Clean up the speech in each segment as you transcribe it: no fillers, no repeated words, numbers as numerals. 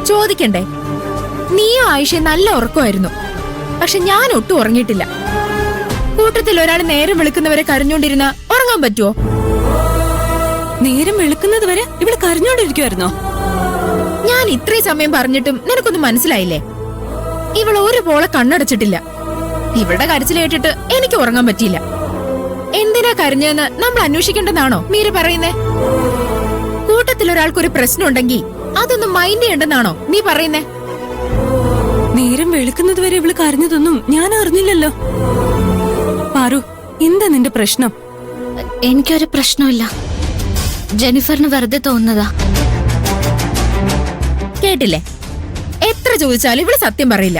ചോദിക്കണ്ടേ? നീയും ആയിഷയും നല്ല ഉറക്കമായിരുന്നു, പക്ഷെ ഞാൻ ഒട്ടും ഉറങ്ങിയിട്ടില്ല. കൂട്ടത്തിൽ ഒരാൾ നേരം വെളുക്കുന്നവരെ കരഞ്ഞോണ്ടിരുന്ന ഉറങ്ങാൻ പറ്റുമോ? നേരം വെളുക്കുന്നത് വരെ ഇവിടെ കരഞ്ഞോണ്ടിരിക്കുവായിരുന്നോ? ഞാൻ ഇത്രയും സമയം പറഞ്ഞിട്ടും നിനക്കൊന്നും മനസ്സിലായില്ലേ? ഇവൾ ഒരു പോളെ കണ്ണടച്ചിട്ടില്ല. ഇവളുടെ കരച്ചിൽ കേട്ടിട്ട് എനിക്ക് ഉറങ്ങാൻ പറ്റിയില്ല. എന്തിനാ കരഞ്ഞെന്ന് നമ്മൾ അന്വേഷിക്കേണ്ടതാണോ മീര പറയുന്നേ? കൂട്ടത്തിൽ ഒരാൾക്കൊരു പ്രശ്നം ഉണ്ടെങ്കിൽ അതൊന്നും മൈൻഡ് ചെയ്യണ്ടെന്നാണോ നീ പറയുന്നേ? നേരം വെളുക്കുന്നത് വരെ ഇവള് കരഞ്ഞതൊന്നും ഞാൻ അറിഞ്ഞില്ലല്ലോ. പാറു, എന്താ നിന്റെ പ്രശ്നം? എനിക്കൊരു പ്രശ്നമില്ല, ജെനിഫറിന് വെറുതെ തോന്നുന്നതാ. കേട്ടില്ലേ? എത്ര ചോദിച്ചാലും ഇവള് സത്യം പറയില്ല.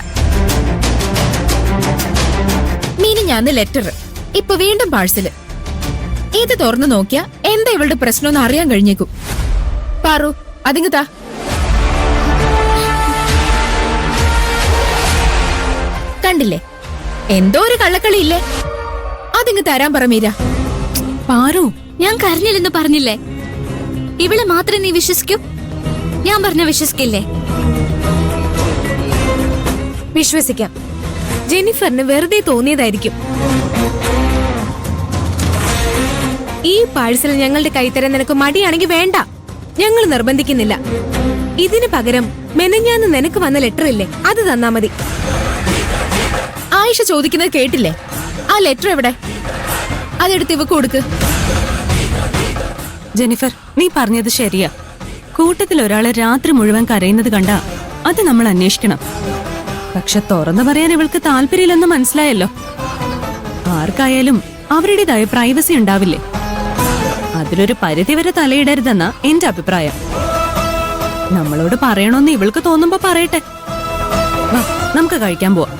മിനിഞ്ഞാന്ന് ലെറ്റർ, ഇപ്പൊ വീണ്ടും പാഴ്സല്. ഇത് തുറന്നു നോക്കിയാ എന്താ ഇവളുടെ പ്രശ്നം അറിയാൻ കഴിഞ്ഞേക്കും. പാറു, അതിങ്ങ് താ. കണ്ടില്ലേ, എന്തോ ഒരു കള്ളക്കളി ഇല്ലേ? അതിങ്ങ് തരാൻ പറ മീര. പാറു, ഞാൻ കരഞ്ഞില്ലെന്ന് പറഞ്ഞില്ലേ? ഇവളെ മാത്രമേ നീ വിശ്വസിക്കൂ? ഞാൻ പറഞ്ഞ വിശ്വസിക്കില്ലേ? വിശ്വസിക്കാം. ജെനിഫറിന് വെറുതെ തോന്നിയതായിരിക്കും. ഈ പാഴ്സൽ ഞങ്ങളുടെ കൈത്തരാൻ നിനക്ക് മടിയാണെങ്കിൽ വേണ്ട, ഞങ്ങൾ നിർബന്ധിക്കുന്നില്ല. ഇതിന് പകരം മെനഞ്ഞാന്ന് നിനക്ക് വന്ന ലെറ്റർ ഇല്ലേ, അത് തന്നാ മതി. ആയിഷ ചോദിക്കുന്നത് കേട്ടില്ലേ? ആ ലെറ്റർ എവിടെ? അതെടുത്ത് ഇവക്ക് കൊടുക്ക്. ജെനിഫർ, നീ പറഞ്ഞത് ശരിയാ. കൂട്ടത്തിൽ ഒരാളെ രാത്രി മുഴുവൻ കരയുന്നത് കണ്ടാ അത് നമ്മൾ അന്വേഷിക്കണം. പക്ഷെ തുറന്നു പറയാൻ ഇവൾക്ക് താല്പര്യമില്ലെന്ന് മനസ്സിലായല്ലോ. ആർക്കായാലും അവരുടേതായ പ്രൈവസി ഉണ്ടാവില്ലേ? അതിലൊരു പരിധിവരെ തലയിടരുതെന്നാ എന്റെ അഭിപ്രായം. നമ്മളോട് പറയണമെന്ന് ഇവൾക്ക് തോന്നുമ്പോ പറയട്ടെ. വാ, നമുക്ക് കഴിക്കാൻ പോവാം.